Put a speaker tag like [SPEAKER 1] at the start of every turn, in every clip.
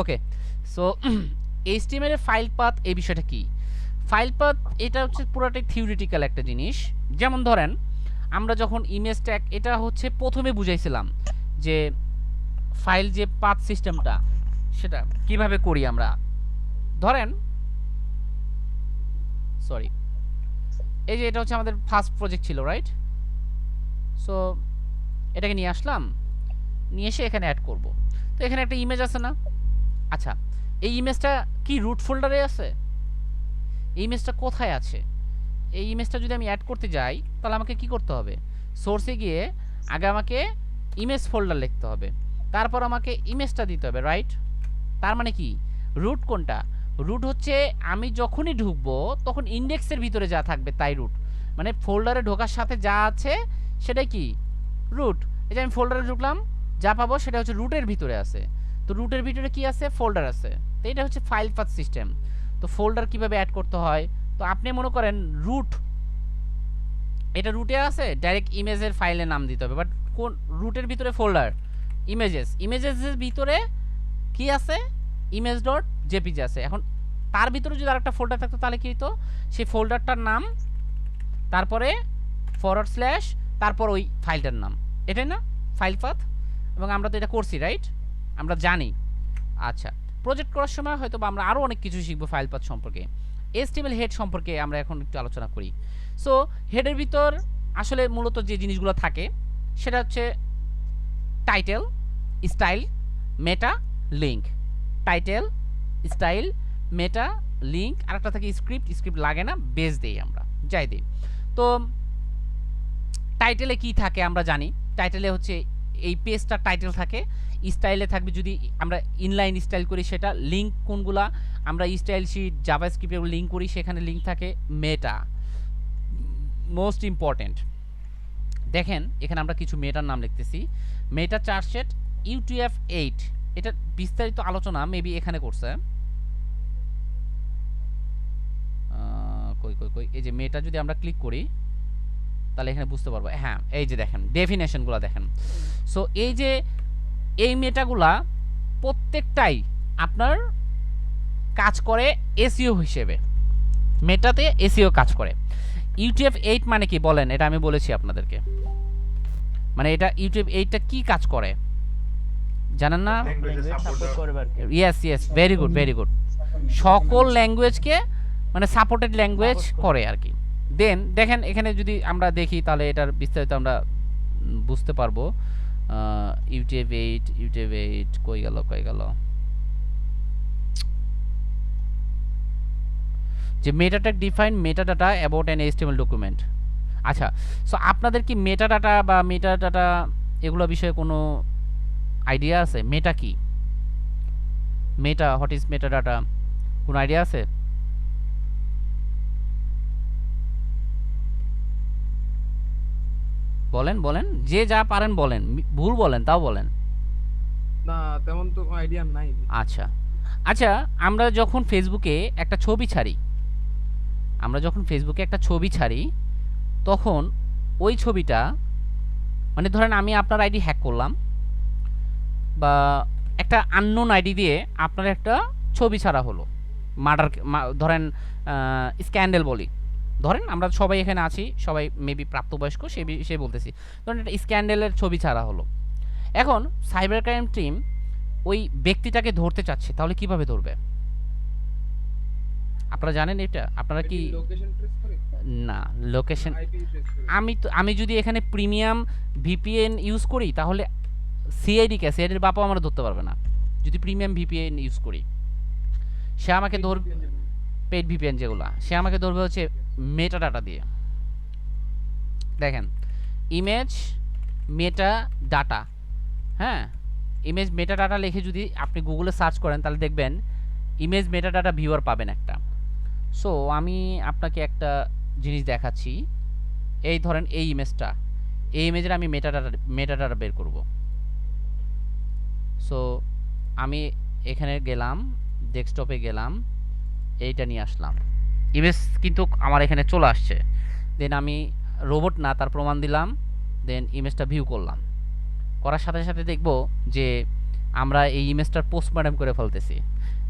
[SPEAKER 1] ওকে, so HTML এর file path এই বিষয়টা কি? ফাইল পাথ এটা হচ্ছে পুরোটাই থিওরিটিক্যাল একটা জিনিস। যেমন ধরেন আমরা যখন ইমেজ ট্যাগ, এটা হচ্ছে প্রথমে বুঝাইছিলাম যে ফাইল যে পাথ সিস্টেমটা সেটা কিভাবে করি আমরা। ধরেন সরি, এই যে এটা হচ্ছে আমাদের ফার্স্ট প্রজেক্ট ছিল, রাইট? সো এটাকে নিয়ে আসলাম, নিয়ে এসে এখানে অ্যাড করব। তো এখানে একটা ইমেজ আছে না? আচ্ছা, এই ইমেজটা কি রুট ফোল্ডারে আছে? এই ইমেজটা কোথায় আছে? এই ইমেজটা যদি আমি অ্যাড করতে যাই তাহলে আমাকে কি করতে হবে? সোর্সে গিয়ে আগে আমাকে ইমেজ ফোল্ডার লিখতে হবে, তারপর আমাকে ইমেজটা দিতে হবে, রাইট? তার মানে কি রুট কোনটা? রুট হচ্ছে আমি যখনই ঢুকবো তখন ইন্ডেক্সের ভিতরে যা থাকবে তাই রুট, মানে ফোল্ডারে ঢোকার সাথে যা আছে সেটাই কি রুট। এই যে আমি ফোল্ডারে ঢুকলাম, যা পাবো সেটা হচ্ছে রুটের ভিতরে আছে। তো রুটের ভিতরে কি আছে? ফোল্ডার আছে। তো এটা হচ্ছে ফাইল পাথ সিস্টেম। তো ফোল্ডার কিভাবে অ্যাড করতে হয়? তো আপনি মনে করেন রুট, এটা রুটে আছে, ডাইরেক্ট ইমেজের ফাইলের নাম দিতে হবে, বাট কোন রুটের ভিতরে ফোল্ডার ইমেজেস, ইমেজেসের ভিতরে কি আছে? ইমেজ ডট জেপিজি আছে। এখন তার ভিতরে যদি আরেকটা ফোল্ডার থাকতো তাহলে কি হতো? সেই ফোল্ডারটার নাম, তারপরে ফরওয়ার্ড স্ল্যাশ, তারপর ওই ফাইলটার নাম, এটাই না ফাইল পাথ? এবং আমরা তো এটা করছি, রাইট? আমরা জানি। আচ্ছা, প্রজেক্ট করার সময় হয়তো বা আমরা আরও অনেক কিছু শিখবো ফাইল পাথ সম্পর্কে। এইচটিএমএল হেড সম্পর্কে আমরা এখন একটু আলোচনা করি। সো হেডের ভিতর আসলে মূলত যে জিনিসগুলো থাকে সেটা হচ্ছে টাইটেল, স্টাইল, মেটা, লিঙ্ক। টাইটেল, স্টাইল, মেটা, লিঙ্ক, আরেকটা থাকে স্ক্রিপ্ট। স্ক্রিপ্ট লাগে না, বেস দেই আমরা, যাই দিই। তো টাইটেলে কি থাকে আমরা জানি। টাইটেলে হচ্ছে এই পেজটার টাইটেল থাকে। স্টাইলে থাকবে যদি আমরা ইনলাইন স্টাইল করি সেটা। লিঙ্ক কোনগুলা? আমরা স্টাইল শিট, জাভাস্ক্রিপ্টে লিঙ্ক করি, সেখানে লিঙ্ক থাকে। মেটা মোস্ট ইম্পর্টেন্ট। দেখেন এখানে আমরা কিছু মেটার নাম লিখতেছি। মেটা চার্টসেট UTF-8, এটা বিস্তারিত আলোচনা মেবি এখানে করছে। কই কই কই, এই যে মেটা যদি আমরা ক্লিক করি তাহলে এখানে বুঝতে পারবো। হ্যাঁ, এই যে দেখেন ডেফিনেশনগুলো দেখেন। সো এই যে এই মেটাগুলা প্রত্যেকটাই আপনার কাজ করে এসইও হিসেবে। মেটাতে এসইও কাজ করে। UTF-8 মানে কি বলেন? এটা আমি বলেছি আপনাদেরকে, মানে এটা UTF-8টা কি কাজ করে জানেন না? Yes yes, very good very good. সকল ল্যাঙ্গুয়েজকে মানে সাপোর্টেড ল্যাঙ্গুয়েজ করে আর কি। দেন দেখেন এখানে যদি আমরা দেখি তাহলে এটার বিস্তারিত আমরা বুঝতে পারবো। UTF-8 কই গেল যে meta tag define metadata about an HTML document. আচ্ছা, সো আপনাদের কি মেটাডাটা বা মেটাডাটা এগুলো বিষয়ে কোনো আইডিয়া আছে? মেটা কি? মেটা, হোয়াট ইজ মেটাডাটা? কোনো আইডিয়া আছে? বলেন বলেন, যে যা পারেন বলেন, ভুল বলেন তাও বলেন।
[SPEAKER 2] না, তেমন তো আইডিয়া নাই।
[SPEAKER 1] আচ্ছা আচ্ছা, আমরা যখন ফেসবুকে একটা ছবি ছাড়ি তখন ওই ছবিটা, মানে ধরেন আমি আপনার আইডি হ্যাক করলাম বা একটা আননোন আইডি দিয়ে আপনার একটা ছবি ছাড়া হলো, মার্ডার, ধরেন স্ক্যান্ডেল বলি, ধরেন আমরা সবাই এখানে আছি, সবাই মেবি প্রাপ্তবয়স্ক, সে বলতেছি, ধরেন একটা স্ক্যান্ডেলের ছবি ছাড়া হলো। এখন সাইবার ক্রাইম টিম ওই ব্যক্তিটাকে ধরতে চাচ্ছে, তাহলে কিভাবে ধরবে? আপনারা জানেন এটা? আপনারা কি?
[SPEAKER 2] লোকেশন ট্রেস করে
[SPEAKER 1] না, লোকেশন,
[SPEAKER 2] আইপি ট্রেস করে।
[SPEAKER 1] আমি যদি এখানে প্রিমিয়াম VPN ইউজ করি তাহলে সিআইডির বাপাও আমরা ধরতে পারবে না। যদি প্রিমিয়াম VPN ইউজ করি সে আমাকে ধরবে, পেড VPN যেগুলো, সে আমাকে ধরবে হচ্ছে মেটা ডাটা দিয়ে। দেখেন ইমেজ মেটা ডাটা, হ্যাঁ, ইমেজ মেটা ডাটা লিখে যদি আপনি গুগলে সার্চ করেন তাহলে দেখবেন ইমেজ মেটা ডাটা ভিউয়ার পাবেন একটা। সো আমি আপনাকে একটা জিনিস দেখাচ্ছি। এই ধরেন এই ইমেজের আমি মেটা ডাটা বের করব। সো আমি এখানে গেলাম, ডেস্কটপে গেলাম, এইটা নিয়ে আসলাম, ইমেজ কিন্তু আমার এখানে চলে আসছে। দেন আমি রোবট না তার প্রমাণ দিলাম, দেন ইমেজটা ভিউ করলাম, করার সাথে সাথে দেখব যে আমরা এই ইমেজটার পোস্টমর্টম করে ফেলতেছি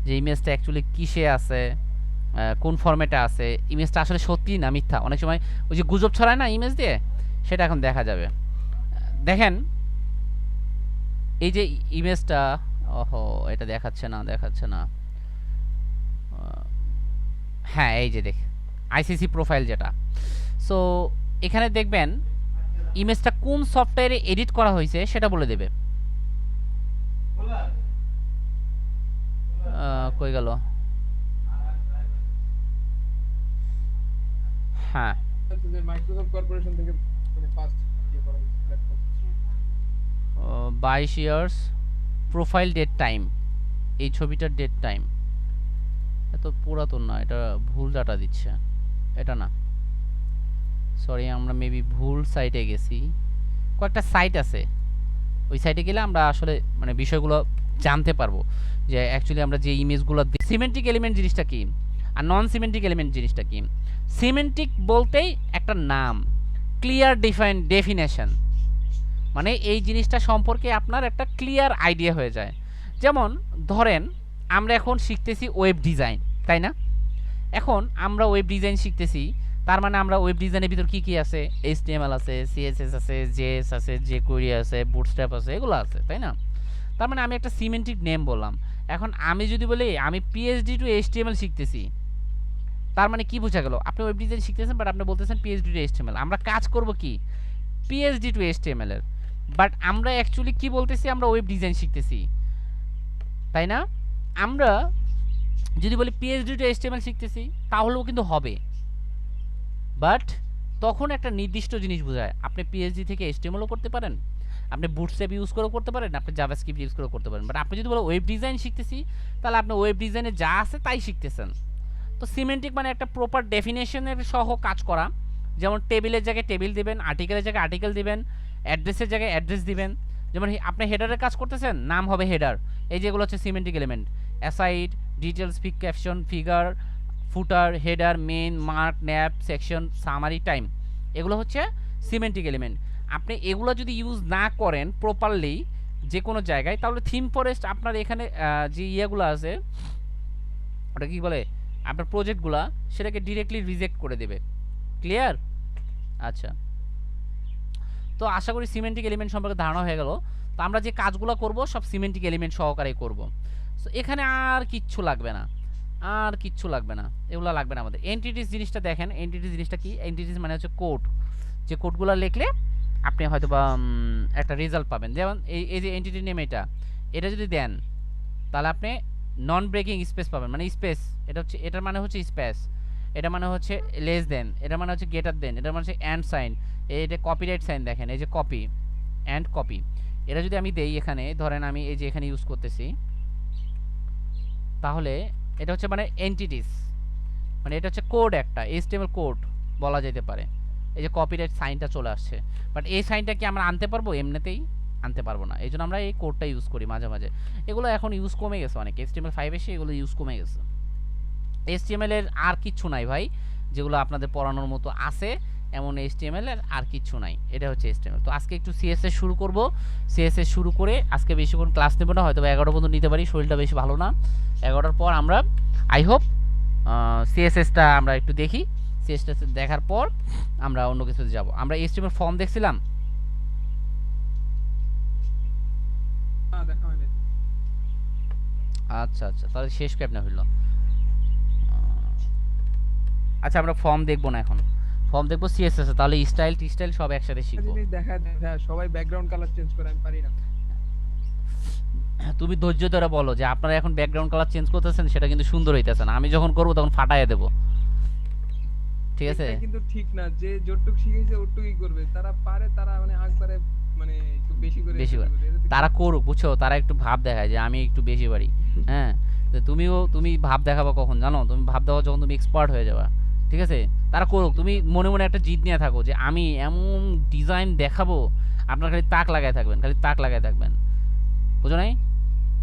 [SPEAKER 1] যে ইমেজটা অ্যাকচুয়ালি কিসে আছে, কোন ফরম্যাটে আছে, ইমেজটা আসলে সত্যি না মিথ্যা। অনেক সময় ওই যে গুজব ছড়ায় না ইমেজ দিয়ে, সেটা এখন দেখা যাবে। দেখেন এই যে ইমেজটা, ওহো এটা দেখাচ্ছে না, দেখাচ্ছে না। হ্যাঁ এই যে দেখ আইসিসি প্রোফাইল যেটা। সো এখানে দেখবেন ইমেজটা কোন সফটওয়্যারে এডিট করা হয়েছে সেটা বলে দেবে। কই গেল? হ্যাঁ
[SPEAKER 2] যে মাইক্রোসফট কর্পোরেশন থেকে মানে ফার্স্ট ইয়ে করা হয়েছে platform.
[SPEAKER 1] 22 years profile date time, এই ছবিটার ডেট টাইম এত পুরাতন না, এটা ভুল ডাটা দিচ্ছে, এটা না, সরি আমরা মেবি ভুল সাইটে গেছি। কয়েকটা সাইট আছে, ওই সাইটে গেলে আমরা আসলে মানে বিষয়গুলো জানতে পারবো যে অ্যাকচুয়ালি আমরা যে ইমেজগুলো সিমেন্টিক এলিমেন্ট জিনিসটা কি আর নন সিমেন্টিক এলিমেন্ট জিনিসটা কি। সিমেন্টিক বলতেই একটা নাম, ক্লিয়ার ডেফিনেশন, মানে এই জিনিসটা সম্পর্কে আপনার একটা ক্লিয়ার আইডিয়া হয়ে যায়। যেমন ধরেন আমরা এখন শিখতেছি ওয়েব ডিজাইন, তাই না? এখন আমরা ওয়েব ডিজাইন শিখতেছি, তার মানে আমরা ওয়েব ডিজাইনের ভিতর কি কি আছে, HTML আছে, CSS আছে, JS আছে, jQuery আছে, বুটস্ট্র্যাপ আছে, এগুলো আছে, তাই না? তার মানে আমি একটা সিমেন্টিক নেম বললাম। এখন আমি যদি বলি আমি PhD টু HTML শিখতেছি, তার মানে কি বোঝা গেল? আপনি ওয়েব ডিজাইন শিখতেছেন বাট আপনি বলতেছেন PhD টু HTML। আমরা কাজ করব কি PhD টু HTML এর, বাট আমরা অ্যাকচুয়ালি কি বলতেছি, আমরা ওয়েব ডিজাইন শিখতেছি, তাই না? আমরা যদি বলি PhD টু HTML শিখতেছি তাহলেও কিন্তু হবে, বাট তখন একটা নির্দিষ্ট জিনিস বোঝায়। আপনি PhD থেকে HTML ও করতে পারেন, আপনি বুটস্ট্র্যাপ ইউজ করেও করতে পারেন, আপনি জাভাস্ক্রিপ্ট ইউজ করেও করতে পারেন, বাট আপনি যদি বলেন ওয়েব ডিজাইন শিখতেছি তাহলে আপনি ওয়েব ডিজাইনে যা আছে তাই শিখতেছেন। তো সিমেন্টিক মানে একটা প্রপার ডেফিনেশনের সহ কাজ করা। যেমন টেবিলের জায়গায় টেবিল দিবেন, আর্টিকেলের জায়গায় আর্টিকেল দিবেন, অ্যাড্রেসের জায়গায় অ্যাড্রেস দিবেন। যেমন আপনি হেডারের কাজ করতেছেন, নাম হবে হেডার। এই যেগুলো হচ্ছে semantic element, aside, details, pic, caption, figure, footer, header, main, mark, nav, section, summary, time, এগুলো হচ্ছে সিমেন্টিক এলিমেন্ট। আপনি এগুলো যদি ইউজ না করেন প্রপারলি যে কোনো জায়গায়, তাহলে থিম ফরেস্ট আপনার এখানে যে ইয়েগুলো আছে, ওটা কি বলে, আপনার প্রজেক্টগুলা, সেটাকে ডিরেক্টলি রিজেক্ট করে দেবে। ক্লিয়ার? আচ্ছা, তো আশা করি সিমেন্টিক এলিমেন্ট সম্পর্কে ধারণা হয়ে গেল। তো আমরা যে কাজগুলো করব সব সিমেন্টিক এলিমেন্ট সহকারে করব। সো এখানে আর কিচ্ছু লাগবে না, আর কিচ্ছু লাগবে না, এগুলো লাগবে না আমাদের। এন্টিটিস জিনিসটা দেখেন, এন্টিটিস জিনিসটা কি? এন্টিটিস মানে হচ্ছে কোড, যে কোডগুলো লিখলে আপনি হয়তো বা একটা রেজাল্ট পাবেন। যেমন এই যে এন্টিটি নেম, এটা যদি দেন তাহলে আপনি নন ব্রেকিং স্পেস পাবেন, মানে স্পেস, এটা হচ্ছে, এটার মানে হচ্ছে স্পেস, এটা মানে হচ্ছে লেস দেন, এটা মানে হচ্ছে গ্রেটার দেন, এটা মানে হচ্ছে অ্যান্ড সাইন, এটা কপিরাইট সাইন দেখেন, এই যে কপি অ্যান্ড কপি। এটা যদি আমি দেই এখানে, ধরেন আমি এই যে এখানে ইউজ করতেছি, তাহলে এটা হচ্ছে মানে এন্টিটিস, মানে এটা হচ্ছে কোড, একটা HTML কোড বলা যেতে পারে। এই যে কপিরাইট সাইনটা চলে আসছে, বাট এই সাইনটা কি আমরা আনতে পারবো? এমনিতেই আনতে পারবো না, এই জন্য আমরা এই কোডটা ইউজ করি মাঝে মাঝে। এগুলো এখন ইউজ কমে গেছে অনেক, HTML5 এসে এগুলো ইউজ কমে গেছে। HTML এর আর কিচ্ছু নাই ভাই, যেগুলো আপনাদের পড়ানোর মতো আছে এমন HTML এর আর কিচ্ছু নাই, এটা হচ্ছে HTML। তো আজকে একটু CSS শুরু করব, CSS শুরু করে আজকে বেশিক্ষণ ক্লাস নেব না, হয়তো 11টা পর্যন্ত নিতে পারি, শরীরটা বেশি ভালো না। 11টার পর আমরা আই হোপ CSSটা আমরা একটু দেখি, CSS দেখার পর আমরা অন্য কিছুতে যাব। আমরা HTML ফর্ম দেখছিলাম,
[SPEAKER 2] না দেখা হয়নি।
[SPEAKER 1] আচ্ছা আচ্ছা, তাহলে শেষ কেমনে হইল? আচ্ছা আমরা ফর্ম দেখবো না এখন, ফর্ম দেখবো CSS এ, তাহলে স্টাইল টিস্টাইল সব একসাথে
[SPEAKER 2] একটা
[SPEAKER 1] শিখবো।
[SPEAKER 2] জিনিস দেখা সবাই ব্যাকগ্রাউন্ড কালার চেঞ্জ করে, আমি পারি না।
[SPEAKER 1] তুমি ধৈর্য ধরে বলো যে আপনারা এখন ব্যাকগ্রাউন্ড কালার চেঞ্জ করতেছেন, সেটা কিন্তু সুন্দর হইতেছে না, আমি যখন করবো তখন ফাটাইয়া দেবো, ঠিক আছে?
[SPEAKER 2] এটা কিন্তু ঠিক না, যে যতটুক শিখেছে ওটুকুই করবে, তারা পারে, তারা মানে একবারে মানে একটু বেশি করে
[SPEAKER 1] বেশি করে
[SPEAKER 2] এটা তো
[SPEAKER 1] তারা করুক, বুঝছো, তারা একটু ভাব দেখায় যে আমি একটু বেশি পারি। হ্যাঁ, তো তুমি ভাব দেখাবা কখন জানো? তুমি ভাব দেখাও যখন তুমি এক্সপার্ট হয়ে যাবা, ঠিক আছে? তারা করুক, তুমি মনে মনে একটা জিদ নিয়ে থাকো যে আমি এমন ডিজাইন দেখাবো, আপনার খালি তাক লাগায় থাকবেন, খালি তাক লাগায় থাকবেন, বুঝো নাই?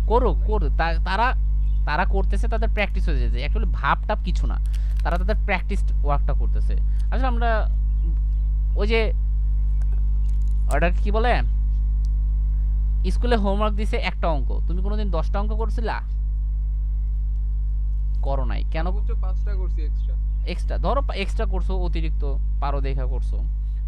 [SPEAKER 1] করুক করুক, তারা তারা করতেছে, তাদের প্র্যাকটিস হয়ে যাচ্ছে। অ্যাকচুয়ালি ভাব টাপ কিছু না, তারা তাদের প্র্যাকটিস ওয়ার্কটা করতেছে। আসলে আমরা ওই যে ওটা কি বলে, স্কুলে হোমওয়ার্ক দিছে একটা অঙ্ক, তুমি কোনোদিন 10টা অঙ্ক করছিলা? করো নাই কেন?
[SPEAKER 2] সর্বোচ্চ 5টা করছি এক্সট্রা।
[SPEAKER 1] এক্সট্রা ধরো এক্সট্রা করছো, অতিরিক্ত পারো দেখা করছো,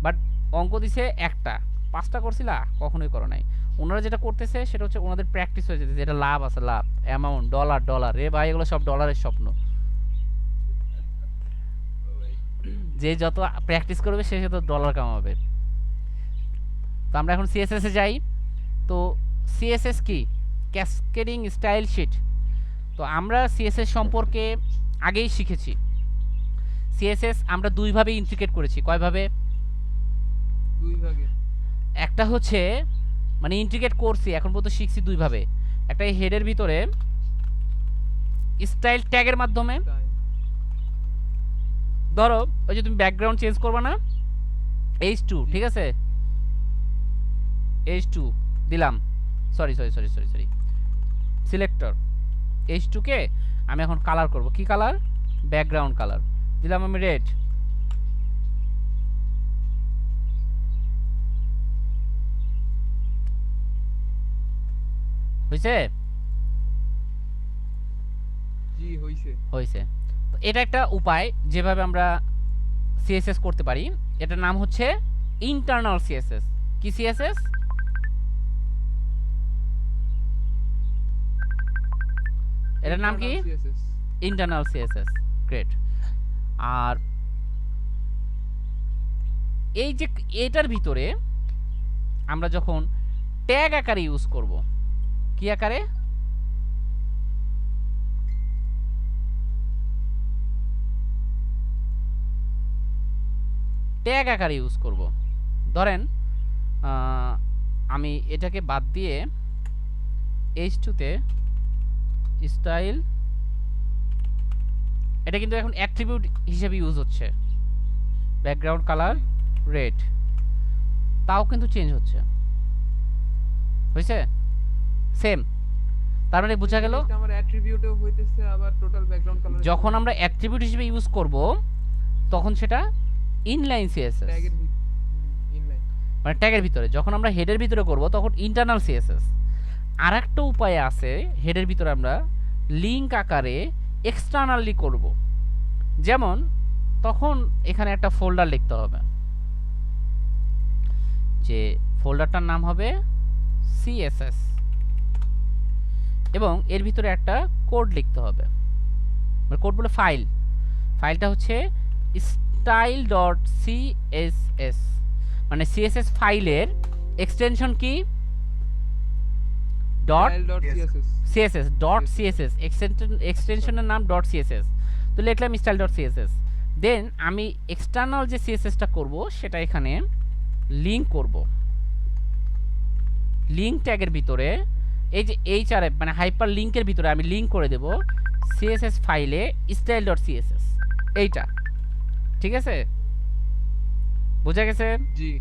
[SPEAKER 1] বাট অঙ্ক দিছে একটা, 5টা করছিলা? কখনোই করো নাই। ওনারা যেটা করতেছে সেটা হচ্ছে ওনাদের প্র্যাকটিস হয়ে যেতেছে, এটা লাভ আছে, লাভ অ্যামাউন্ট ডলার ডলার, রে ভাই এগুলো সব ডলারের স্বপ্ন।
[SPEAKER 2] ও ভাই
[SPEAKER 1] যে যত প্র্যাকটিস করবে সে তত ডলার কামাবে। তো আমরা এখন সিএসএস এ যাই। তো সিএসএস কি? Cascading style sheet. তো আমরা সিএসএস সম্পর্কে আগেই শিখেছি। সিএসএস আমরা দুইভাবে ইন্টিগ্রেট করেছি। কয়ভাবে?
[SPEAKER 2] 2 ভাগে।
[SPEAKER 1] একটা হচ্ছে মানে ইন্টিগ্রেট করছি, এখন পর্যন্ত শিখছি দুইভাবে। একটা এই হেডের ভিতরে স্টাইল ট্যাগের মাধ্যমে,
[SPEAKER 2] তাই
[SPEAKER 1] ধরো ওই যে তুমি ব্যাকগ্রাউন্ড চেঞ্জ করবে না, H2 ঠিক আছে, H2 দিলাম, sorry sorry sorry sorry sorry selector H2 কে আমি এখন কালার করব। কি কালার? ব্যাকগ্রাউন্ড কালার দিলাম আমি রেড। হইছে?
[SPEAKER 2] জি হইছে।
[SPEAKER 1] হইছে। তো এটা একটা উপায় যেভাবে আমরা সিএসএস করতে পারি। এটার নাম হচ্ছে ইন্টারনাল সিএসএস। কি সিএসএস? এটার নাম কি?
[SPEAKER 2] Internal CSS
[SPEAKER 1] internal CSS. Great. আর এই যে এটার ভিতরে আমরা যখন ট্যাগ আকারে ইউজ করব, কি আকারে? ট্যাগ আকারে ইউজ করব। ধরেন আমি এটাকে বাদ দিয়ে H2 তে স্টাইল, এটা কিন্তু এখন অ্যাট্রিবিউট হিসেবে ইউজ হচ্ছে, ব্যাকগ্রাউন্ড কালার রেড, তাও কিন্তু চেঞ্জ হচ্ছে। হইছে? সেম। তার মানে বোঝা গেল
[SPEAKER 2] এটা আমার অ্যাট্রিবিউটও হইতেছে আবার টোটাল ব্যাকগ্রাউন্ড কালার
[SPEAKER 1] যখন আমরা অ্যাট্রিবিউট হিসেবে ইউজ করব তখন সেটা ইনলাইন সিএসএস,
[SPEAKER 2] ট্যাগের ইনলাইন।
[SPEAKER 1] মানে ট্যাগের ভিতরে। যখন আমরা হেডের ভিতরে করব তখন ইন্টারনাল সিএসএস। আরেকটা উপায় আছে, হেডের ভিতরে আমরা লিংক আকারে এক্সটার্নালি করব। যেমন তখন এখানে একটা ফোল্ডার লিখতে হবে, যে ফোল্ডারটার নাম হবে সিএসএস, এবং এর ভিতরে একটা কোড লিখতে হবে, মানে কোড বলে ফাইল, ফাইলটা হচ্ছে style.css, মানে সিএসএস ফাইলের এক্সটেনশন কি? Dot
[SPEAKER 2] style.css
[SPEAKER 1] CSS dot CSS, এক্সটেনশনের নাম ডট সিএসএস। তো লিখলাম স্টাইল ডট সিএসএস। দেন আমি এক্সটার্নাল যে সিএসএসটা করব সেটা এখানে লিংক করব। লিংক ট্যাগের ভিতরে এই যে এইচআরএফ মানে হাইপার লিংকের ভিতরে আমি লিংক করে দেব সিএসএস ফাইলে স্টাইল ডট সিএসএস, এইটা। ঠিক আছে? বোঝা গেছে?
[SPEAKER 2] জি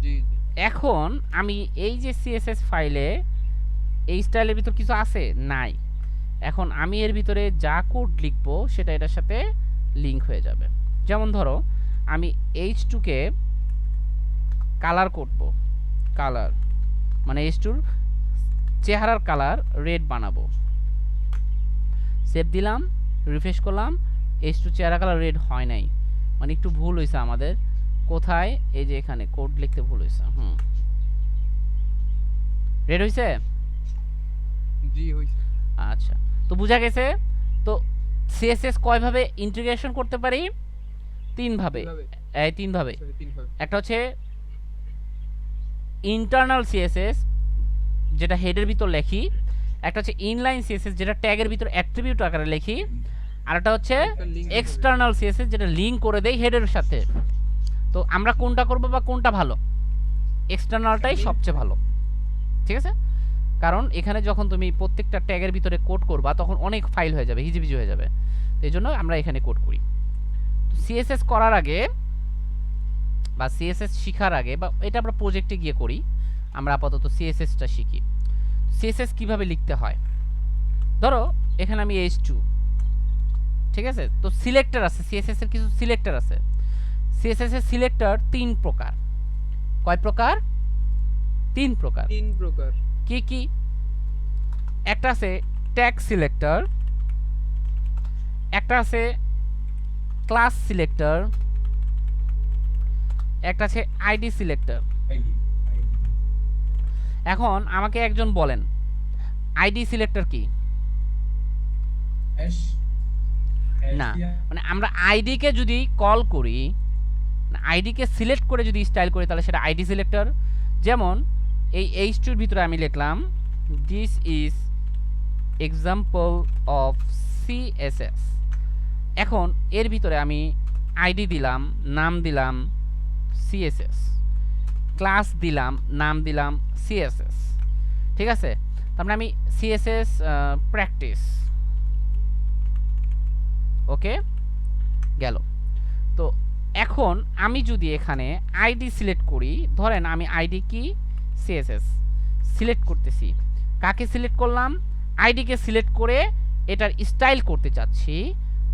[SPEAKER 2] জি জি।
[SPEAKER 1] এখন আমি এই যে সিএসএস ফাইলে এই স্টাইলের ভিতর কিছু আছে নাই, এখন আমি এর ভিতরে যা কোড লিখবো সেটা এটার সাথে লিংক হয়ে যাবে। যেমন ধরো আমি H2 কে কালার করব, কালার মানে H2 চেহারার কালার রেড বানাবো। সেভ দিলাম, রিফ্রেশ করলাম, H2 চেহারা কালার রেড হয় নাই, মানে একটু ভুল হয়েছে আমাদের। কোথায়? এই যে এখানে কোড লিখতে ভুল হয়েছে। রেড হয়েছে?
[SPEAKER 2] জি হইছে।
[SPEAKER 1] আচ্ছা, তো বুঝা গেছে। তো সিএসএস কয়ভাবে ইন্টিগ্রেশন করতে পারি? 3 ভাবে।
[SPEAKER 2] কিভাবে?
[SPEAKER 1] এই 3 ভাবে।
[SPEAKER 2] সরি 3 ভাবে।
[SPEAKER 1] একটা হচ্ছে ইন্টারনাল সিএসএস যেটা হেডের ভিতর লেখি, একটা হচ্ছে ইনলাইন সিএসএস যেটা ট্যাগের ভিতর অ্যাট্রিবিউট আকারে লিখি, আর একটা হচ্ছে
[SPEAKER 2] একটা link দিতে হবে।
[SPEAKER 1] এক্সটার্নাল সিএসএস যেটা লিংক করে দেই হেডের সাথে। তো আমরা কোনটা করব বা কোনটা ভালো? এক্সটার্নালটাই সবচেয়ে ভালো। ঠিক আছে? কারণ এখানে যখন তুমি প্রত্যেকটা ট্যাগের ভিতরে কোড করবা তখন অনেক ফাইল হয়ে যাবে, হিজিবিজি হয়ে যাবে। তো এই জন্য আমরা এখানে কোড করি। তো সিএসএস করার আগে বা সিএসএস শেখার আগে, বা এটা আমরা প্রজেক্টে গিয়ে করি, আমরা আপাতত সিএসএসটা শিখি। সিএসএস কিভাবে লিখতে হয়? ধরো এখানে আমি H2, ঠিক আছে? তো সিলেক্টর আছে, সিএসএস এর কিছু সিলেক্টর আছে। সিএসএস এর সিলেক্টর 3 প্রকার। কয় প্রকার? 3 প্রকার।
[SPEAKER 2] 3 প্রকার।
[SPEAKER 1] কি কি একটা আছে ট্যাগ সিলেক্টর, একটা আছে ক্লাস সিলেক্টর, একটা আছে আইডি সিলেক্টর। এখন আমাকে একজন বলেন আইডি সিলেক্টর কি? না মানে আমরা আইডি কে যদি কল করি, আইডি কে সিলেক্ট করে যদি স্টাইল করি তাহলে সেটা আইডি সিলেক্টর। যেমন এই h2 এর ভিতরে আমি লিখলাম this is example of CSS. এখন এর ভিতরে আমি আইডি দিলাম, নাম দিলাম সিএসএস, ক্লাস দিলাম, নাম দিলাম সিএসএস, ঠিক আছে। তারপরে আমি সিএসএস প্র্যাকটিস, ওকে গেল। তো এখন আমি যদি এখানে আইডি সিলেক্ট করি, ধরেন আমি আইডি কি সিএসএস সিলেক্ট করতেছি, কাকে সিলেক্ট করলাম? আইডিকে সিলেক্ট করে এটার স্টাইল করতে চাচ্ছি,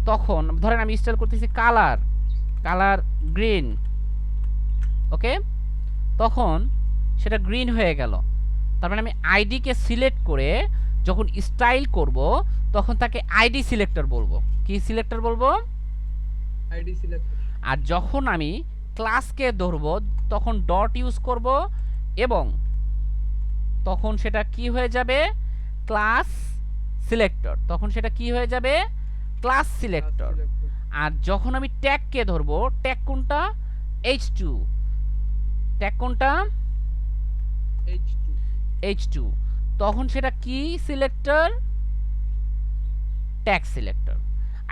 [SPEAKER 1] তখন ধরেন আমি স্টাইল করতেছি কালার, কালার গ্রিন, ওকে, তখন সেটা গ্রিন হয়ে গেল। তার মানে আমি আইডিকে সিলেক্ট করে যখন স্টাইল করব তখন তাকে আইডি সিলেক্টর বলবো। কি সিলেক্টর বলবো?
[SPEAKER 2] ID selector.
[SPEAKER 1] আর যখন আমি ক্লাসকে ধরবো তখন ডট ইউজ করব এবং তখন সেটা কি হয়ে যাবে? Class selector. তখন সেটা কি হয়ে যাবে? Class selector. আর যখন আমি ট্যাগকে ধরবো, ট্যাগ কোনটা? h2, ট্যাগ কোনটা? h2, তখন সেটা কি selector? Tag selector.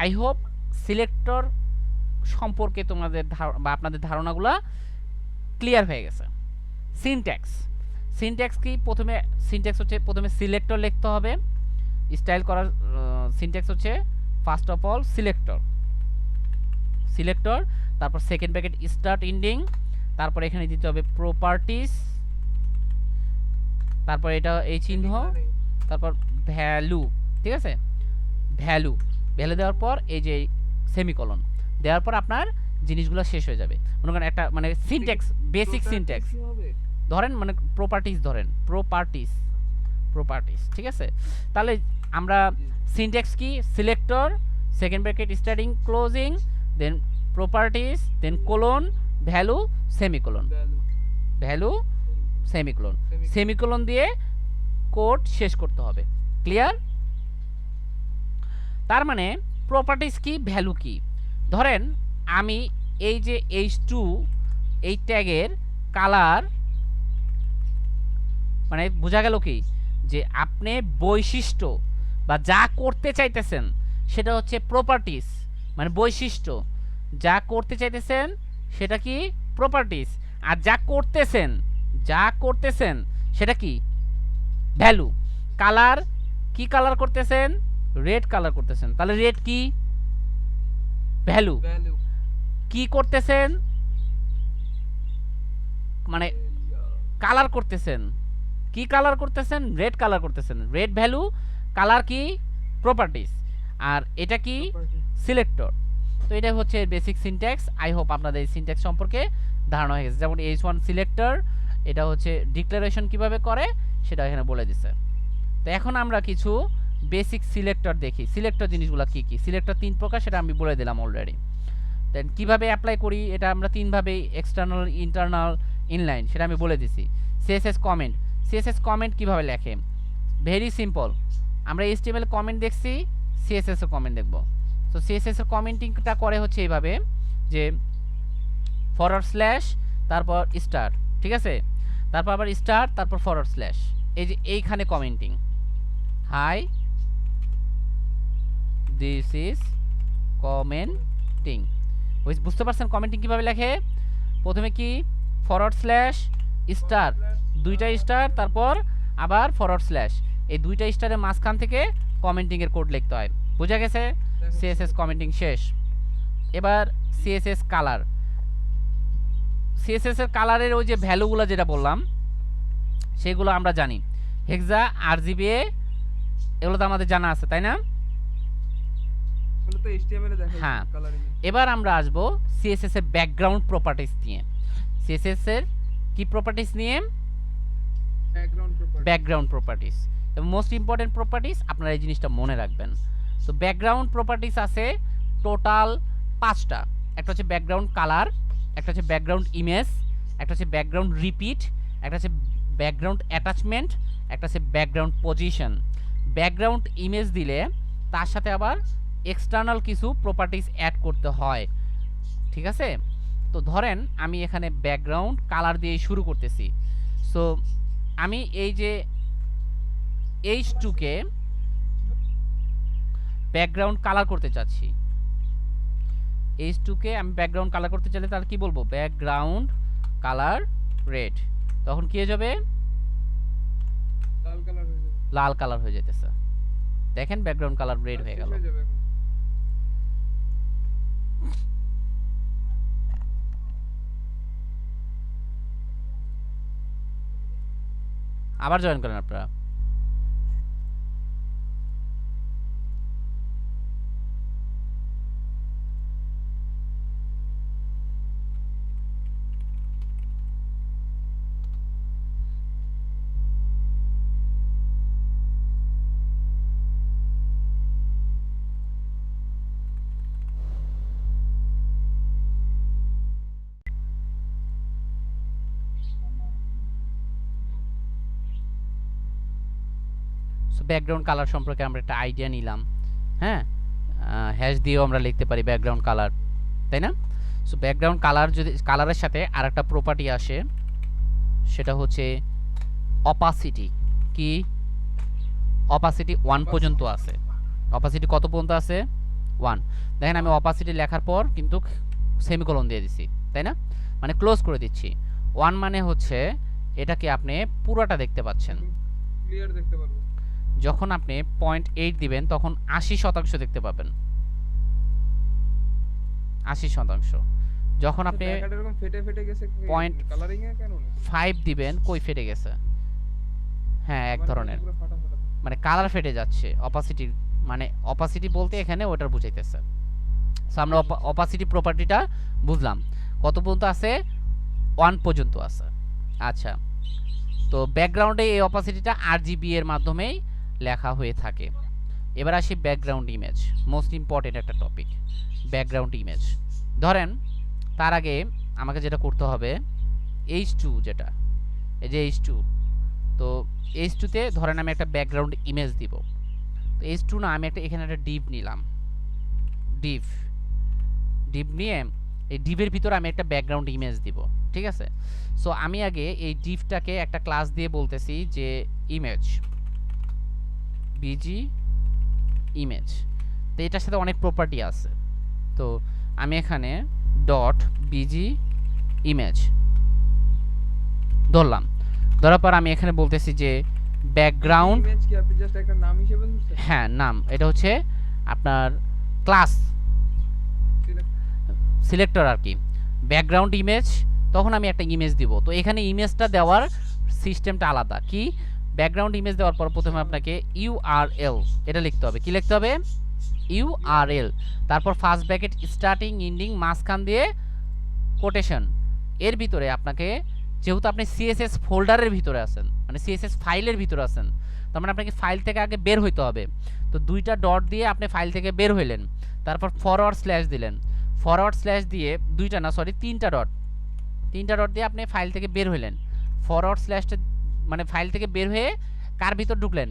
[SPEAKER 1] I hope selector সম্পর্কে তোমাদের বা আপনাদের ধারণাগুলো ক্লিয়ার হয়ে গেছে। সিনট্যাক্স, সিনট্যাক্স কি? প্রথমে সিনট্যাক্স হচ্ছে প্রথমে সিলেক্টর লিখতে হবে, স্টাইল করার সিনট্যাক্স হচ্ছে first of all selector, selector, তারপর সেকেন্ড ব্র্যাকেট স্টার্ট এন্ডিং, তারপর এখানে দিতে হবে প্রপার্টিজ, তারপর এটা এই চিহ্ন, তারপর ভ্যালু, ঠিক আছে, ভ্যালু, ভ্যালু দেওয়ার পর এই যে সেমিকলন দেওয়ার পর আপনার জিনিসগুলো শেষ হয়ে যাবে। মনে করেন একটা মানে সিনট্যাক্স, বেসিক সিনট্যাক্স ধরেন, মানে প্রপার্টিজ ধরেন, প্রপার্টিজ, প্রপার্টিজ, ঠিক আছে। তাহলে আমরা সিনট্যাক্স কি? Selector, second bracket starting closing, then properties, then colon, value, semicolon, value, semicolon, semicolon দিয়ে কোড শেষ করতে হবে। ক্লিয়ার? তার মানে প্রপার্টিজ কি, ভ্যালু কি? ধরেন আমি এই যে h2 এই ট্যাগের কালার, মানে বোঝা গেল কি যে আপনি বৈশিষ্ট্য বা যা করতে চাইতেছেন সেটা হচ্ছে প্রপার্টিজ, মানে বৈশিষ্ট্য, যা করতে চাইতেছেন সেটা কি? প্রপার্টিজ। আর যা করতেছেন, যা করতেছেন সেটা কি? ভ্যালু। কালার, কি কালার করতেছেন? রেড কালার করতেছেন, তাহলে রেড কি? ভ্যালু। কি করতেছেন? মানে কালার করতেছেন, কি কালার করতেছেন? রেড কালার করতেছেন, রেড ভ্যালু, কালার কি? প্রপার্টিজ। আর এটা কি? সিলেক্টর। তো এটা হচ্ছে বেসিক সিনট্যাক্স। আই হোপ আপনাদের এই সিনট্যাক্স সম্পর্কে ধারণা হয়ে গেছে। যেমন h1 সিলেক্টর, এটা হচ্ছে ডিক্লারেশন কিভাবে করে সেটা এখানে বলে দিছে। তো এখন আমরা কিছু বেসিক সিলেক্টর দেখি। সিলেক্টর জিনিসগুলো কি কি? সিলেক্টর তিন প্রকার, সেটা আমি বলে দিলাম অলরেডি। দেন কিভাবে অ্যাপ্লাই করি এটা আমরা তিনভাবে, এক্সটার্নাল, ইন্টারনাল, ইনলাইন, সেটা আমি বলে দিছি। সিএসএস কমেন্ট, সিএসএস কমেন্ট কিভাবে লেখে? Very simple. আমরা এইচটিএমএল কমেন্ট দেখছি, সিএসএস এর কমেন্ট দেখব। তো সিএসএস এর কমেন্টিংটা করে হচ্ছে এইভাবে যে ফরওয়ার্ড স্ল্যাশ তারপর স্টার, ঠিক আছে, তারপর আবার স্টার তারপর ফরওয়ার্ড স্ল্যাশ, এই যে এইখানে commenting, hi this is commenting. বুঝতে পারছেন কমেন্টিং কিভাবে লেখে? প্রথমে কি? ফরওয়ার্ড স্ল্যাশ স্টার, দুইটা স্টার, তারপর আবার ফরওয়ার্ড স্ল্যাশ, এই দুইটা স্টারের মাঝখান থেকে কমেন্টিং এর কোড লিখতে হয়। বোঝা গেছে? সিএসএস কমেন্টিং শেষ। এবার সিএসএস কালার, সিএসএস এর কালারের ওই যে ভ্যালুগুলো যেটা বললাম সেগুলো আমরা জানি, হেক্সা, আরজিবি, এগুলো তো আমাদের জানা আছে, তাই না?
[SPEAKER 2] এগুলো তো এইচটিএমএল এ দেখাই।
[SPEAKER 1] হ্যাঁ,
[SPEAKER 2] কালারিং।
[SPEAKER 1] এবার আমরা আসবো সিএসএস এর ব্যাকগ্রাউন্ড প্রপার্টিজ নিয়ে। সিএসএস এর কি প্রপার্টিজ নিয়ে? Background properties. এবং মোস্ট ইম্পর্টেন্ট প্রপার্টিস আপনারা এই জিনিসটা মনে রাখবেন। তো ব্যাকগ্রাউন্ড প্রপার্টিস আছে টোটাল 5টা। একটা হচ্ছে ব্যাকগ্রাউন্ড কালার, একটা হচ্ছে ব্যাকগ্রাউন্ড ইমেজ, একটা হচ্ছে ব্যাকগ্রাউন্ড রিপিট, একটা হচ্ছে ব্যাকগ্রাউন্ড অ্যাটাচমেন্ট, একটা হচ্ছে ব্যাকগ্রাউন্ড পজিশন। ব্যাকগ্রাউন্ড ইমেজ দিলে তার সাথে আবার এক্সটার্নাল কিছু প্রপার্টিস অ্যাড করতে হয়, ঠিক আছে? তো ধরেন আমি এখানে ব্যাকগ্রাউন্ড কালার দিয়ে শুরু করতেছি। সো আমি এই যে H2 কে ব্যাকগ্রাউন্ড কালার করতে চাচ্ছি, H2 কে আমি ব্যাকগ্রাউন্ড কালার করতে চাইলে তাহলে কি বলবো? Background colour red. তখন কি হয়ে যাবে? লাল কালার হয়ে যেতেছে। দেখেন ব্যাকগ্রাউন্ড কালার রেড হয়ে গেল। আবার জয়েন করেন আপনারা। ব্যাকগ্রাউন্ড কালার সম্পর্কে আমরা একটা আইডিয়া নিলাম, হ্যাঁ? হ্যাশ দিয়েও আমরা লিখতে পারি ব্যাকগ্রাউন্ড কালার, তাই না? সো ব্যাকগ্রাউন্ড কালার যদি কালারের সাথে আরেকটা প্রপার্টি আসে সেটা হচ্ছে অপাসিটি। কি অপাসিটি 1 পর্যন্ত আছে। অপাসিটি কত পর্যন্ত আছে? 1। দেখেন আমি অপাসিটি লেখার পর কিন্তু সেমিকোলন দিয়ে দিছি, তাই না? মানে ক্লোজ করে দিচ্ছি। 1 মানে হচ্ছে এটাকে আপনি পুরোটা দেখতে পাচ্ছেন,
[SPEAKER 2] ক্লিয়ার দেখতে পারবো।
[SPEAKER 1] যখন আপনি 0.8 দিবেন তখন 80% দেখতে পাবেন, 80%। যখন আপনি
[SPEAKER 2] এরকম ফেটে ফেটে গেছে
[SPEAKER 1] পয়েন্ট
[SPEAKER 2] কালারিং এ কেন না?
[SPEAKER 1] 5 দিবেন, কই ফেটে গেছে? হ্যাঁ, এক ধরনের মানে কালার ফেটে যাচ্ছে। অপাসিটি মানে অপাসিটি বলতে এখানে ওটার বুঝাইতেছে। সো আমরা অপাসিটি প্রপার্টিটা বুঝলাম। কত পর্যন্ত আছে? 1 পর্যন্ত আছে। আচ্ছা, তো ব্যাকগ্রাউন্ডে এই অপাসিটিটা আরজিবি এর মাধ্যমেই লেখা হয়ে থাকে। এবার আসি ব্যাকগ্রাউন্ড ইমেজ, মোস্ট ইম্পর্টেন্ট একটা টপিক, ব্যাকগ্রাউন্ড ইমেজ। ধরেন তার আগে আমাকে যেটা করতে হবে, H2 যেটা, এই যে H2, তো H2 তে ধরেন আমি একটা ব্যাকগ্রাউন্ড ইমেজ দিব। তো H2 না, আমি একটা এখানে একটা ডিভ নিলাম, ডিভ নিয়ে এই ডিভের ভিতরে আমি একটা ব্যাকগ্রাউন্ড ইমেজ দিব, ঠিক আছে? সো আমি আগে এই ডিভটাকে একটা ক্লাস দিয়ে বলতেছি যে ইমেজ, বিজি ইমেজ। তো এটার সাথে অনেক প্রপার্টি আছে। তো আমি এখানে ডট বিজি ইমেজ ধরলাম। ধরার পর আমি এখানে বলতেছি যে ব্যাকগ্রাউন্ড
[SPEAKER 2] ইমেজ কি আপনি জাস্ট একটা নাম হিসেবে ধরছেন?
[SPEAKER 1] হ্যাঁ, নাম। এটা হচ্ছে আপনার ক্লাস সিলেক্টর আর কি। ব্যাকগ্রাউন্ড ইমেজ, তখন আমি একটা ইমেজ দিব। তো এখানে ইমেজটা দেওয়ার সিস্টেমটা আলাদা। কি ব্যাকগ্রাউন্ড ইমেজ দেওয়ার পর প্রথমে আপনাকে ইউআরএল এটা লিখতে হবে। কি লিখতে হবে? ইউআরএল, তারপর ফার্স্ট ব্র্যাকেট স্টার্টিং এন্ডিং মাঝখান দিয়ে কোটেশন। এর ভিতরে আপনাকে, যেহেতু আপনি সিএসএস ফোল্ডারের ভিতরে আছেন, মানে সিএসএস ফাইলের ভিতরে আছেন, তার মানে আপনাকে ফাইল থেকে আগে বের হইতে হবে। তো দুইটা ডট দিয়ে আপনি ফাইল থেকে বের হইলেন, তারপর ফরওয়ার্ড স্ল্যাশ দিলেন। ফরওয়ার্ড স্ল্যাশ দিয়ে তিনটা ডট দিয়ে আপনি ফাইল থেকে বের হইলেন। ফরওয়ার্ড স্ল্যাশটা মানে ফাইল থেকে বের হয়ে কার ভিতর ঢুকলেন?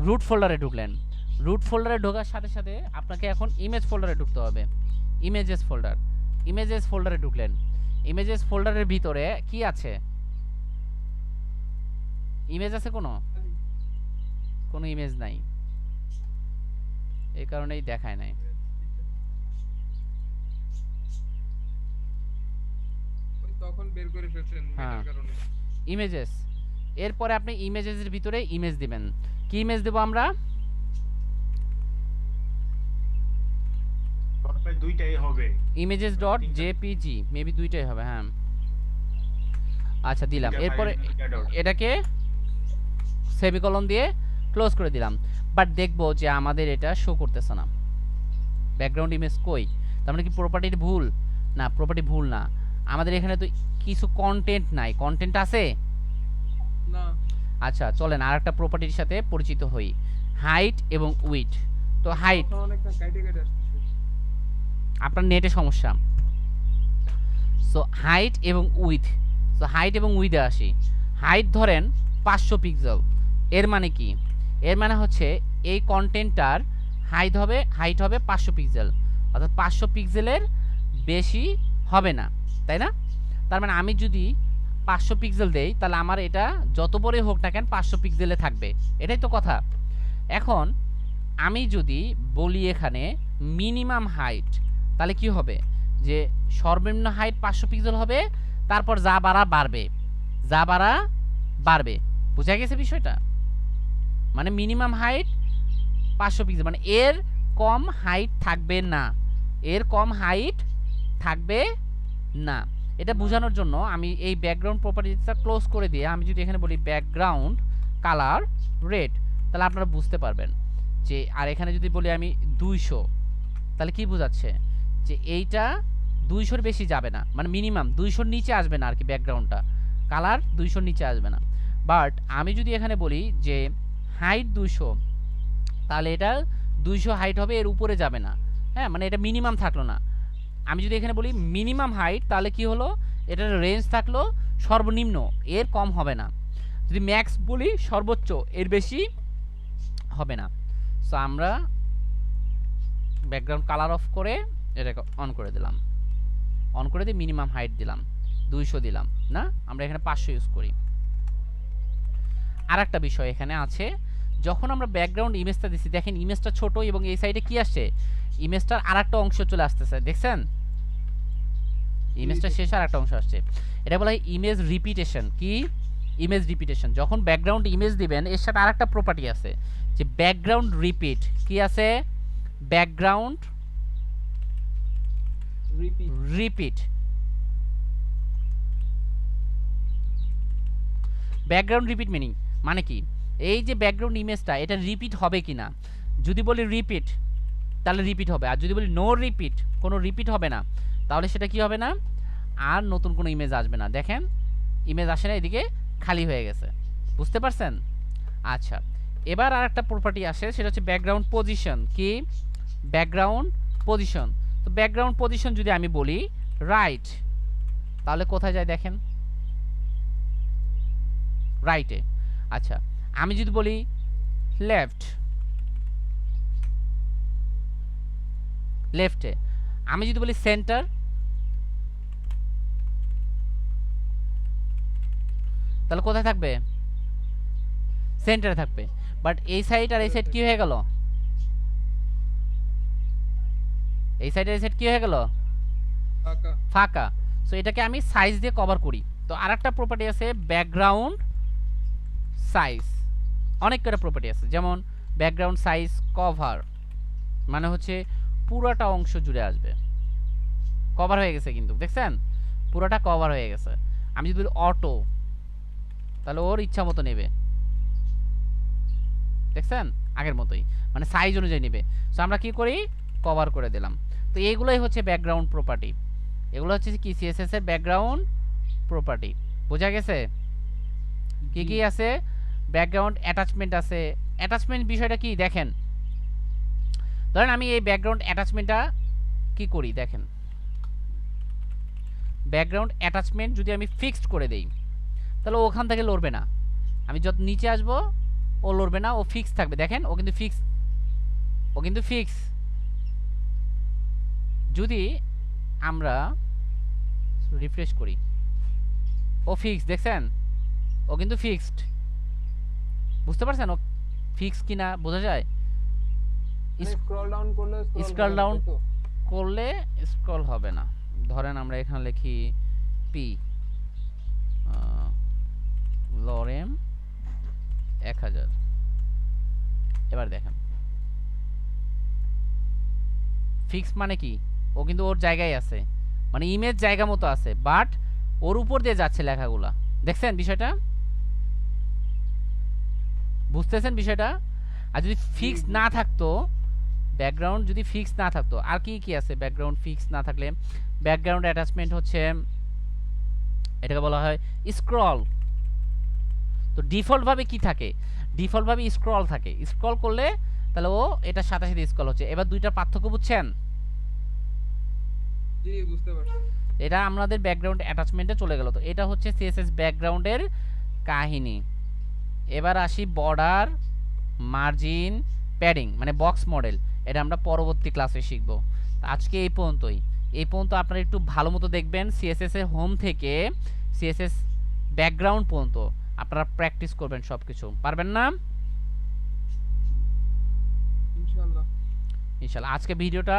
[SPEAKER 1] রুট ফোল্ডারে ঢুকলেন। রুট ফোল্ডারে ঢোকার সাথে সাথে আপনাকে এখন ইমেজ ফোল্ডারে ঢুকতে হবে। ইমেজেস ফোল্ডারে ঢুকলেন। ইমেজেস ফোল্ডারের ভিতরে কি আছে? ইমেজ আছে? কোনো ইমেজ নাই, এই কারণেই দেখায় নাই।
[SPEAKER 2] তখন বের করে ফেলছেন এটার কারণে।
[SPEAKER 1] ইমেজেস, এরপরে আপনি ইমেজেসের ভিতরে ইমেজ দিবেন। কি ইমেজ দেব আমরা?
[SPEAKER 3] দুইটাই হবে,
[SPEAKER 1] ইমেজেস ডট জেপিজি, মেবি দুইটাই হবে। হ্যাঁ, আচ্ছা দিলাম। এরপরে এটাকে সেমিকোলন দিয়ে ক্লোজ করে দিলাম। বাট দেখবো যে আমাদের এটা শো করতেছে না। ব্যাকগ্রাউন্ড ইমেজ কই? তার মানে কি প্রপার্টির ভুল? না, প্রপার্টি ভুল না, আমাদের এখানে তো কিছু কন্টেন্ট নাই। কন্টেন্ট আছে
[SPEAKER 2] না,
[SPEAKER 1] আচ্ছা চলেন আরেকটা প্রপার্টির সাথে পরিচিত হই, হাইট এবং উইডথ। তো হাইট,
[SPEAKER 2] কথা অনেকটা কাইটে কাইটে আসতেছে।
[SPEAKER 1] আপনার নেটে সমস্যা। সো হাইট এবং উইথ, সো হাইট এবং উইথে আসি। হাইট ধরেন 500 পিক্সেল, এর মানে কি? এর মানে হচ্ছে এই কন্টেন্টটার হাইট হবে 500 পিক্সেল, অর্থাৎ 500 পিক্সেলের বেশি হবে না, তাই না? তার মানে আমি যদি 500 পিক্সেল দেই তাহলে আমার এটা যত বড় হোক না কেন 500 পিক্সেলে থাকবে, এটাই তো কথা। এখন আমি যদি বলি এখানে মিনিমাম হাইট, তাহলে কি হবে? যে সর্বনিম্ন হাইট 500 পিক্সেল হবে, তারপর যা বাড়া বাড়বে, যা বাড়া বাড়বে। বুঝা গেছে বিষয়টা? মানে মিনিমাম হাইট 500 পিক্সেল, মানে এর কম হাইট থাকবে না, এর কম হাইট থাকবে না। এটা বোঝানোর জন্য আমি এই ব্যাকগ্রাউন্ড প্রপার্টিটা ক্লোজ করে দিয়ে আমি যদি এখানে বলি ব্যাকগ্রাউন্ড কালার রেড, তাহলে আপনারা বুঝতে পারবেন যে, আর এখানে যদি বলি আমি 200, তাহলে কি বোঝাচ্ছে? যে এইটা 200-র বেশি যাবে না, মানে মিনিমাম 200-র নিচে আসবে না আর কি, ব্যাকগ্রাউন্ডটা কালার 200-র নিচে আসবে না। বাট আমি যদি এখানে বলি যে হাইট 200, তাহলে এটা 200 হাইট হবে, এর উপরে যাবে না। হ্যাঁ, মানে এটা মিনিমাম থাকলো না। আমি যদি এখানে বলি মিনিমাম হাইট, তাহলে কি হলো? এটার রেঞ্জ থাকলো সর্বনিম্ন, এর কম হবে না। যদি ম্যাক্স বলি সর্বোচ্চ, এর বেশি হবে না। সো আমরা ব্যাকগ্রাউন্ড কালার অফ করে এটাকে অন করে দিলাম, অন করে দিয়ে মিনিমাম হাইট দিলাম 200 দিলাম না, আমরা এখানে 500 ইউজ করি। আর একটা বিষয় এখানে আছে, যখন আমরা ব্যাকগ্রাউন্ড ইমেজটা দিচ্ছি, দেখেন ইমেজটা ছোট এবং এই সাইডে কি আসছে? ইমেজটার আরেকটা অংশ চলে আসতেছে, দেখছেন? ইমেজটা শেষে আরেকটা অংশ আসছে, এটা বলা হয় ইমেজ রিপিটেশন। কি? Image repetition. যখন ব্যাকগ্রাউন্ড ইমেজ দিবেন এর সাথে আরেকটা প্রপার্টি আছে যে ব্যাকগ্রাউন্ড রিপিট। কি আছে? Background repeat. Background repeat meaning মানে কি? এই যে ব্যাকগ্রাউন্ড ইমেজটা, এটা রিপিট হবে কিনা। যদি বলি রিপিট, তাহলে রিপিট হবে। আর যদি বলি নো রিপিট, কোনো রিপিট হবে না, তাহলে সেটা কি হবে না? আর নতুন কোনো ইমেজ আসবে না। দেখেন ইমেজ আসে না, এদিকে খালি হয়ে গেছে। বুঝতে পারছেন? আচ্ছা, এবার আর একটা প্রপার্টি আসে, সেটা হচ্ছে ব্যাকগ্রাউন্ড পজিশন। কি? Background position. তো ব্যাকগ্রাউন্ড পজিশন যদি আমি বলি রাইট, তাহলে কোথায় যায় দেখেন? রাইটে। আচ্ছা, আমি যদি বলি লেফট, লেফটে। আমি যদি বলি সেন্টার, তাহলে কোথায় থাকবে? সেন্টারে থাকবে। বাট এই সাইড আর এই সাইড কি হয়ে গেল? এই সাইড আর এই সাইড কি হয়ে গেল? ফাঁকা। সো এটাকে আমি সাইজ দিয়ে কভার করি। তো আরেকটা প্রপার্টি আছে ব্যাকগ্রাউন্ড সাইজ। অনেক কটা প্রপার্টি আছে, যেমন ব্যাকগ্রাউন্ড সাইজ কভার, মানে হচ্ছে পুরোটা অংশ জুড়ে আসবে, কভার হয়ে গেছে, কিন্তু দেখছেন পুরোটা কভার হয়ে গেছে। আমি যদি বলি অটো, তাহলে ওর ইচ্ছা মতো নেবে, দেখছেন আগের মতোই, মানে সাইজ অনুযায়ী নেবে। সো আমরা কি করি? কভার করে দিলাম। তো এইগুলোই হচ্ছে ব্যাকগ্রাউন্ড প্রপার্টি। এগুলো হচ্ছে কি সিএসএস এর ব্যাকগ্রাউন্ড প্রপার্টি। বোঝা গেছে? কি কি আছে? ব্যাকগ্রাউন্ড অ্যাটাচমেন্ট আছে। অ্যাটাচমেন্ট বিষয়টা কি দেখেন, ধরেন আমি এই ব্যাকগ্রাউন্ড অ্যাটাচমেন্টটা কি করি দেখেন। ব্যাকগ্রাউন্ড অ্যাটাচমেন্ট যদি আমি ফিক্সড করে দেই, তাহলে ওখান থেকে লড়বে না। আমি যত নিচে আসবো ও লড়বে না, ও ফিক্স থাকবে। দেখেন ও কিন্তু ফিক্স, ও কিন্তু ফিক্স। যদি আমরা রিফ্রেশ করি, ও ফিক্স, দেখছেন ও কিন্তু ফিক্সড। বুঝতে পারছেন ও ফিক্স কিনা বোঝা যায়?
[SPEAKER 2] স্ক্রল ডাউন করলে
[SPEAKER 1] স্ক্রল ডাউন করলে স্ক্রল হবে না। ধরেন আমরা এখানে লিখি পি লরেম 1000। এবার দেখেন ফিক্স মানে কি? ও কিন্তু ওর জায়গায় আছে, মানে ইমেজ জায়গা মতো আছে, বাট ওর উপর দিয়ে যাচ্ছে লেখাগুলা। দেখছেন বিষয়টা? বুঝতেছেন বিষয়টা? আর যদি ফিক্স না থাকতো, ব্যাকগ্রাউন্ড যদি ফিক্স না থাকতো, আর কি কি আছে ব্যাকগ্রাউন্ড ফিক্স না থাকলে? ব্যাকগ্রাউন্ড অ্যাটাচমেন্ট হচ্ছে, এটাকে বলা হয় স্ক্রল। তো ডিফল্ট ভাবে কি থাকে, ডিফল্ট ভাবে স্ক্রল থাকে, স্ক্রল করলে তাহলে ও এটার সাথে সাথে স্ক্রল হচ্ছে। এবার দুইটা পার্থক্য বুঝছেন?
[SPEAKER 2] জি বুঝতে পারছি।
[SPEAKER 1] এটা আমাদের ব্যাকগ্রাউন্ড অ্যাটাচমেন্টে চলে গেল। তো এটা হচ্ছে সিএসএস ব্যাকগ্রাউন্ডের কাহিনী। এবার আসি বর্ডার, মার্জিন, প্যাডিং মানে বক্স মডেল, এটা আমরা পরবর্তী ক্লাসে শিখব। আজকে এই পর্যন্তই। এই পর্যন্ত আপনারা একটু ভালো মতো দেখবেন, সিএসএস এর হোম থেকে সিএসএস ব্যাকগ্রাউন্ড পর্যন্ত আপনারা প্র্যাকটিস করবেন সব কিছু। পারবেন না?
[SPEAKER 2] ইনশাআল্লাহ।
[SPEAKER 1] ইনশাআল্লাহ। আজকে ভিডিওটা